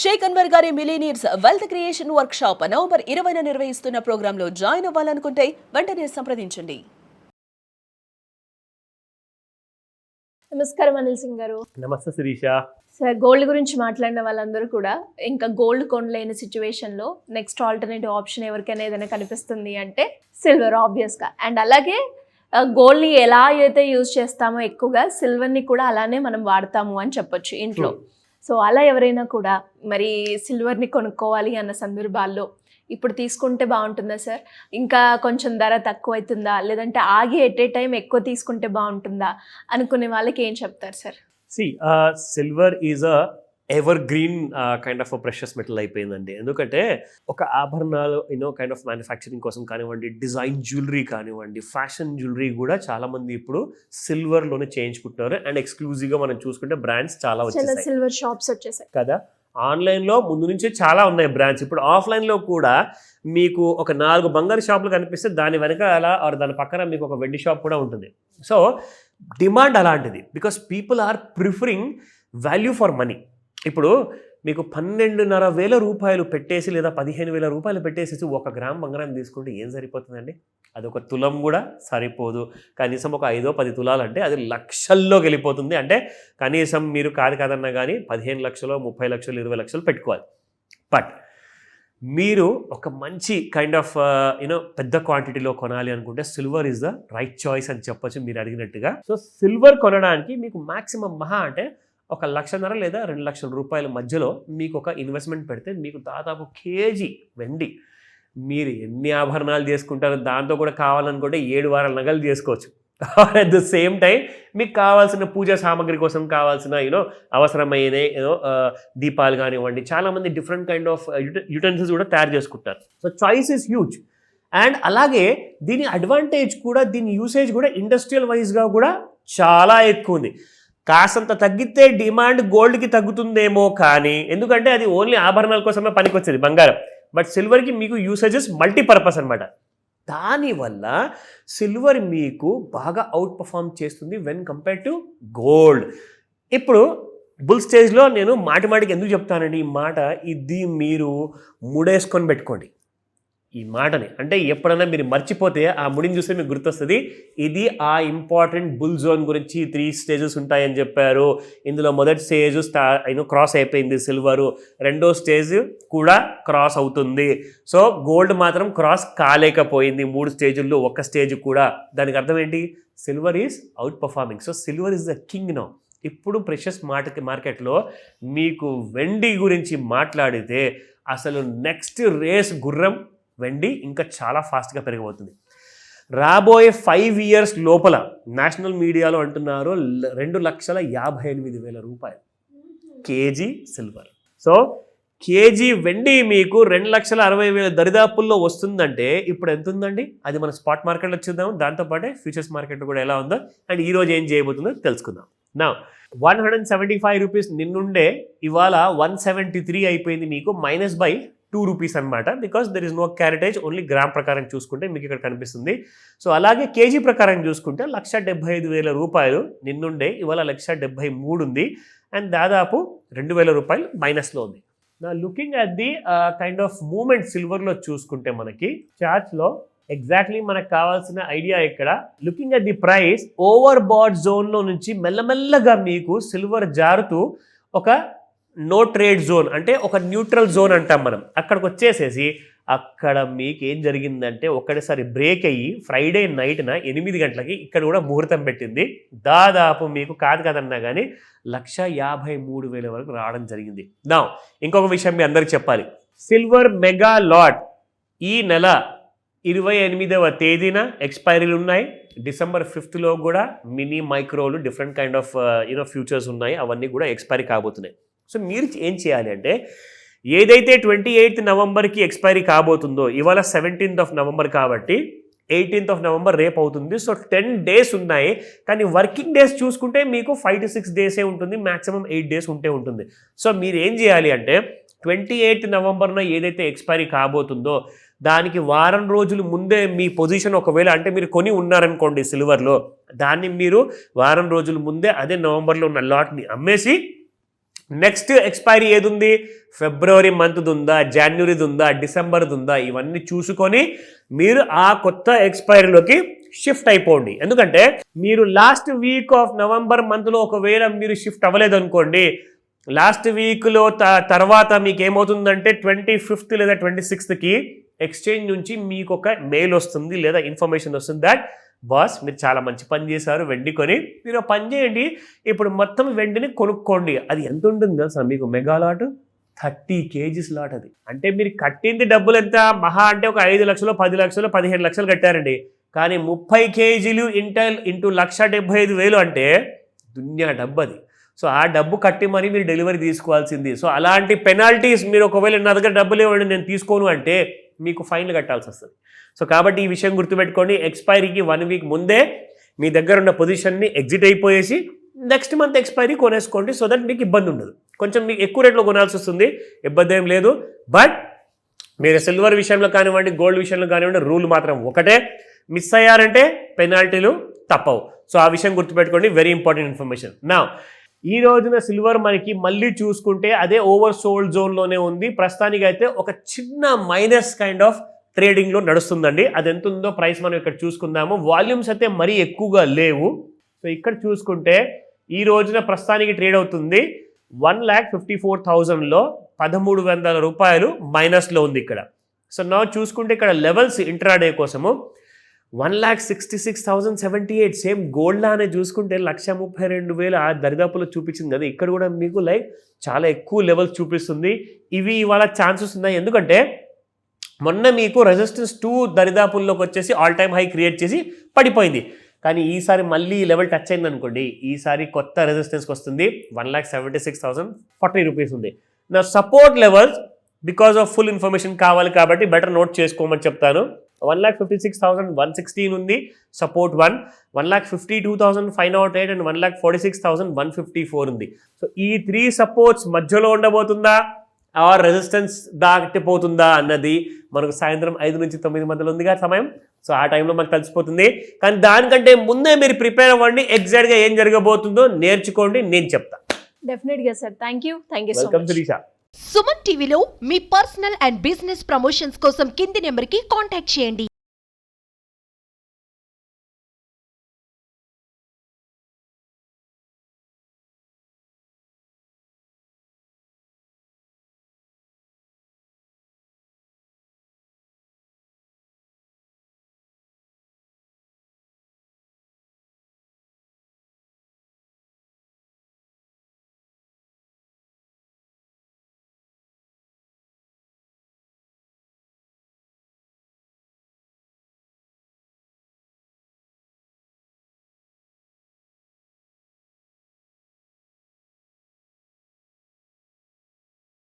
షేక్ అన్వర్ గారి millionaires wealth creation workshop November 20న నిర్వహిస్తున్న ప్రోగ్రాంలో జాయిన్ అవ్వాలనుకుంటే వెంటనే సంప్రదించండి. నమస్కారం అనిల్ సింగ్ గారు. నమస్తే శిరీష. సార్, గోల్డ్ గురించి మాట్లాడిన వాళ్ళందరూ కూడా ఇంకా గోల్డ్ కొనలేని సిచ్యువేషన్లో నెక్స్ట్ ఆల్టర్నేటివ్ ఆప్షన్ ఎవరికైనా ఏదైనా కనిపిస్తుంది అంటే సిల్వర్ ఆబ్వియస్గా. అండ్ అలాగే గోల్డ్ని ఎలా అయితే యూజ్ చేస్తామో ఎక్కువగా సిల్వర్ని కూడా అలానే మనం వాడతాము అని చెప్పొచ్చు ఇంట్లో. సో అలా ఎవరైనా కూడా మరి సిల్వర్ని కొనుక్కోవాలి అన్న సందర్భాల్లో ఇప్పుడు తీసుకుంటే బాగుంటుందా సార్? ఇంకా కొంచెం ధర తక్కువ అవుతుందా, లేదంటే ఆగి ఎట్ ఏ టైం ఎక్కువ తీసుకుంటే బాగుంటుందా అనుకునే వాళ్ళకి ఏం చెప్తారు sir? Silver is a ever green kind of precious metal అయిపోయిందండి. ఎందుకంటే ఒక ఆభరణాలు కైండ్ ఆఫ్ మ్యానుఫ్యాక్చరింగ్ కోసం కానివ్వండి, డిజైన్ జ్యువెలరీ కానివ్వండి, ఫ్యాషన్ జ్యువెలరీ కూడా చాలా మంది ఇప్పుడు సిల్వర్లోనే చేయించుకుంటున్నారు. అండ్ ఎక్స్క్లూజివ్గా మనం చూసుకుంటే బ్రాండ్స్ చాలా వచ్చేసాయి, సిల్వర్ షాప్స్ వచ్చేసాయి కదా. ఆన్లైన్లో ముందు నుంచే చాలా ఉన్నాయి బ్రాండ్స్. ఇప్పుడు ఆఫ్లైన్లో కూడా మీకు ఒక 4 బంగారు షాపులు కనిపిస్తే దాని వెనకాల ఆర్ దాని పక్కన మీకు ఒక వెండి షాప్ కూడా ఉంటుంది. సో డిమాండ్ అలాంటిది, because people are preferring value for money. ఇప్పుడు మీకు 12,500 రూపాయలు పెట్టేసి లేదా 15,000 రూపాయలు పెట్టేసి 1 గ్రామ్ బంగారం తీసుకుంటే ఏం సరిపోతుందండి? అది ఒక తులం కూడా సరిపోదు. కనీసం ఒక 5-10 తులాలు అంటే అది లక్షల్లోకి వెళ్ళిపోతుంది. అంటే కనీసం మీరు కాదన్నా కానీ 15 లక్షలు, 30 లక్షలు, 20 లక్షలు పెట్టుకోవాలి. బట్ మీరు ఒక మంచి కైండ్ ఆఫ్ పెద్ద క్వాంటిటీలో కొనాలి అనుకుంటే silver is the right choice అని చెప్పొచ్చు మీరు అడిగినట్టుగా. సో సిల్వర్ కొనడానికి మీకు మ్యాక్సిమం మహా అంటే 1,50,000 లేదా 2,00,000 రూపాయల మధ్యలో మీకు ఒక ఇన్వెస్ట్మెంట్ పెడితే మీకు దాదాపు కేజీ వెండి, మీరు ఎన్ని ఆభరణాలు చేసుకుంటారో దాంతో కూడా కావాలనుకుంటే 7 వారాల నగలు చేసుకోవచ్చు. అట్ ద సేమ్ టైం మీకు కావాల్సిన పూజా సామాగ్రి కోసం కావాల్సిన అవసరమైన దీపాలు కానివ్వండి, చాలామంది డిఫరెంట్ కైండ్ ఆఫ్ యుటెన్సిల్స్ కూడా తయారు చేసుకుంటారు. So choice is huge. And అలాగే దీని అడ్వాంటేజ్ కూడా, దీని యూసేజ్ కూడా ఇండస్ట్రియల్ వైజ్గా కూడా చాలా ఎక్కువ ఉంది. కాసంత తగ్గితే డిమాండ్ గోల్డ్కి తగ్గుతుందేమో కానీ, ఎందుకంటే అది ఓన్లీ ఆభరణాల కోసమే పనికొచ్చేది బంగారం. బట్ సిల్వర్కి మీకు యూసేజెస్ మల్టీపర్పస్ అనమాట. దానివల్ల సిల్వర్ మీకు బాగా అవుట్ పర్ఫామ్ చేస్తుంది వెన్ కంపేర్ టు గోల్డ్. ఇప్పుడు బుల్ స్టేజ్లో నేను మాటికి ఎందుకు చెప్తానండి ఈ మాట, ఇది మీరు ముడేసుకొని పెట్టుకోండి ఈ మాటని. అంటే ఎప్పుడైనా మీరు మర్చిపోతే ఆ ముడిని చూస్తే మీకు గుర్తొస్తుంది. ఇది ఆ ఇంపార్టెంట్ బుల్ జోన్ గురించి 3 స్టేజెస్ ఉంటాయని చెప్పారు. ఇందులో మొదటి స్టేజ్ క్రాస్ అయిపోయింది సిల్వరు, రెండో స్టేజ్ కూడా క్రాస్ అవుతుంది. సో గోల్డ్ మాత్రం క్రాస్ కాలేకపోయింది 3 స్టేజుల్లో, ఒక్క స్టేజ్ కూడా. దానికి అర్థం ఏంటి? Silver is out performing. So silver is the king now. ఇప్పుడు ప్రెషస్ మార్కెట్లో మీకు వెండి గురించి మాట్లాడితే అసలు నెక్స్ట్ రేస్ గుర్రం వెండి ఇంకా చాలా ఫాస్ట్గా పెరిగిపోతుంది. రాబోయే 5 years లోపల నేషనల్ మీడియాలో అంటున్నారు 2,58,000 రూపాయలు కేజీ సిల్వర్. సో కేజీ వెండి మీకు 2,60,000 దరిదాపుల్లో వస్తుందంటే ఇప్పుడు ఎంత ఉందండి? అది మన స్పాట్ మార్కెట్లో చూద్దాం, దాంతోపాటే ఫ్యూచర్స్ మార్కెట్ కూడా ఎలా ఉందో అండ్ ఈరోజు ఏం చేయబోతుందో తెలుసుకుందాం. నా 175 రూపీస్ నిన్నుండే ఇవాళ 173 అయిపోయింది, మీకు మైనస్ బై 2 రూపీస్ అనమాట. Because there is no caratage, only gram ప్రకారం చూసుకుంటే మీకు ఇక్కడ కనిపిస్తుంది. సో అలాగే కేజీ ప్రకారం చూసుకుంటే 1,75,000 రూపాయలు నిన్నుండే ఇవాళ 1,73 ఉంది. అండ్ దాదాపు 2,000 రూపాయలు మైనస్లో ఉంది. నా looking at the kind of movement సిల్వర్లో చూసుకుంటే మనకి చార్ట్స్లో ఎగ్జాక్ట్లీ మనకు కావాల్సిన ఐడియా ఇక్కడ. Looking at the price, overbought జోన్లో నుంచి మెల్లమెల్లగా మీకు సిల్వర్ జారుతూ ఒక నో ట్రేడ్ జోన్, అంటే ఒక న్యూట్రల్ జోన్ అంటాం మనం, అక్కడికి వచ్చేసేసి అక్కడ మీకు ఏం జరిగిందంటే ఒక్కడేసారి బ్రేక్ అయ్యి ఫ్రైడే నైట్న 8 గంటలకి ఇక్కడ కూడా ముహూర్తం పెట్టింది. దాదాపు మీకు కాదన్నా కానీ 1,53,000 వరకు రావడం జరిగింది. నా ఇంకొక విషయం మీ అందరికి చెప్పాలి, సిల్వర్ మెగా లాట్ ఈ నెల 28వ తేదీన ఎక్స్పైరీలు ఉన్నాయి. December 5th కూడా మినీ మైక్రోలు డిఫరెంట్ కైండ్ ఆఫ్ ఫ్యూచర్స్ ఉన్నాయి, అవన్నీ కూడా ఎక్స్పైరీ కాబోతున్నాయి. సో మీరు ఏం చేయాలి అంటే, ఏదైతే 28th నవంబర్కి ఎక్స్పైరీ కాబోతుందో, ఇవాళ 17th నవంబర్ కాబట్టి 18th నవంబర్ రేపు అవుతుంది. సో 10 days ఉన్నాయి. కానీ వర్కింగ్ డేస్ చూసుకుంటే మీకు 5 to 6 days ఉంటుంది, మ్యాక్సిమం 8 days ఉంటుంది. సో మీరు ఏం చేయాలి అంటే 28th నవంబర్న ఏదైతే ఎక్స్పైరీ కాబోతుందో దానికి వారం రోజులు ముందే మీ పొజిషన్, ఒకవేళ అంటే మీరు కొని ఉన్నారనుకోండి సిల్వర్లో, దాన్ని మీరు వారం రోజుల ముందే అదే నవంబర్లో ఉన్న లాట్ని అమ్మేసి నెక్స్ట్ ఎక్స్పైరీ ఏది ఉంది, ఫిబ్రవరి మంత్ది ఉందా, జనవరిది ఉందా, డిసెంబర్ది ఉందా, ఇవన్నీ చూసుకొని మీరు ఆ కొత్త ఎక్స్పైరీలోకి షిఫ్ట్ అయిపోండి. ఎందుకంటే మీరు లాస్ట్ వీక్ ఆఫ్ నవంబర్ మంత్లో ఒకవేళ మీరు షిఫ్ట్ అవ్వలేదు అనుకోండి, లాస్ట్ వీక్లో తర్వాత మీకు ఏమవుతుందంటే 25th లేదా 26th ఎక్స్చేంజ్ నుంచి మీకు ఒక మెయిల్ వస్తుంది లేదా ఇన్ఫర్మేషన్ వస్తుంది దట్ బాస్ మీరు చాలా మంచి పని చేశారు, వెండి కొని మీరు పని చేయండి, ఇప్పుడు మొత్తం వెండిని కొనుక్కోండి. అది ఎంత ఉంటుంది తెలుసా మీకు, మెగా లాట్ 30 kgs లాట్. అది అంటే మీరు కట్టింది డబ్బులు ఎంత, మహా అంటే ఒక 5 లక్షలు 10 లక్షలు 15 లక్షలు కట్టారండి. కానీ 30 kgs ఇంటూ 1,75,000 అంటే దున్యా డబ్బు అది. సో ఆ డబ్బు కట్టి మరి మీరు డెలివరీ తీసుకోవాల్సింది. సో అలాంటి పెనాల్టీస్ మీరు ఒకవేళ నా దగ్గర డబ్బులు ఇవ్వండి నేను తీసుకోను అంటే మీకు ఫైన్లు కట్టాల్సి వస్తుంది. సో కాబట్టి ఈ విషయం గుర్తుపెట్టుకోండి, ఎక్స్పైరీకి 1 week ముందే మీ దగ్గర ఉన్న పొజిషన్ని ఎగ్జిట్ అయిపోయేసి నెక్స్ట్ మంత్ ఎక్స్పైరీ కొనేసుకోండి. సో దట్ మీకు ఇబ్బంది ఉండదు. కొంచెం మీకు ఎక్కువ రేట్లో కొనాల్సి వస్తుంది, ఇబ్బంది ఏం లేదు. బట్ మీరు సిల్వర్ విషయంలో కానివ్వండి, గోల్డ్ విషయంలో కానివ్వండి, రూల్ మాత్రం ఒకటే, మిస్ అయ్యారంటే పెనాల్టీలు తప్పవు. సో ఆ విషయం గుర్తుపెట్టుకోండి, వెరీ ఇంపార్టెంట్ ఇన్ఫర్మేషన్. నా ఈ రోజున సిల్వర్ మనకి మళ్ళీ చూసుకుంటే అదే ఓవర్ సోల్డ్ జోన్లోనే ఉంది. ప్రస్తుతానికి అయితే ఒక చిన్న మైనస్ కైండ్ ఆఫ్ ట్రేడింగ్లో నడుస్తుందండి. అది ఎంత ఉందో ప్రైస్ మనం ఇక్కడ చూసుకుందాము. వాల్యూమ్స్ అయితే మరీ ఎక్కువగా లేవు. సో ఇక్కడ చూసుకుంటే ఈ రోజున ప్రస్తుతానికి ట్రేడ్ అవుతుంది 1,54,000లో 1,300 రూపాయలు మైనస్లో ఉంది ఇక్కడ. సో నా చూసుకుంటే ఇక్కడ లెవెల్స్ ఇంట్రాడే కోసము 1,66,078. సేమ్ గోల్డ్ లానే చూసుకుంటే 1,32,000 ఆ దరిదాపులో చూపించింది కదా, ఇక్కడ కూడా మీకు చాలా ఎక్కువ లెవెల్స్ చూపిస్తుంది. ఇవి ఇవాళ ఛాన్సెస్ ఉన్నాయి, ఎందుకంటే మొన్న మీకు రెసిస్టెన్స్ 2 దరిదాపుల్లోకి వచ్చేసి ఆల్ టైమ్ హై క్రియేట్ చేసి పడిపోయింది. కానీ ఈసారి మళ్ళీ ఈ లెవెల్ టచ్ అయింది అనుకోండి, ఈసారి కొత్త రెసిస్టెన్స్కి వస్తుంది 1,76,040 రూపీస్ ఉంది. నా support levels because of full information కావాలి కాబట్టి బెటర్ నోట్ చేసుకోమని చెప్తాను. 1,56,116 ఉంది సపోర్ట్ 1, 1,52,508 అండ్ 1,46,154 ఉంది. సో ఈ 3 సపోర్ట్స్ మధ్యలో ఉండబోతుందా ఆర్ రెసిస్టెన్స్ దాటిపోతుందా అన్నది మనకు సాయంత్రం 5 నుంచి 9 మధ్యలో ఉందిగా సమయం. సో ఆ టైంలో మనకు తెలిసిపోతుంది. కానీ దానికంటే ముందే మీరు ప్రిపేర్ అవ్వండి, ఎగ్జాక్ట్గా ఏం జరగబోతుందో నేర్చుకోండి, నేను చెప్తాను. డెఫినెట్గా sir, thank you so welcome much. Sirisha. Suman టీవీలో మీ పర్సనల్ అండ్ బిజినెస్ ప్రమోషన్స్ కోసం కింది నెంబర్కి కాంటాక్ట్ చేయండి.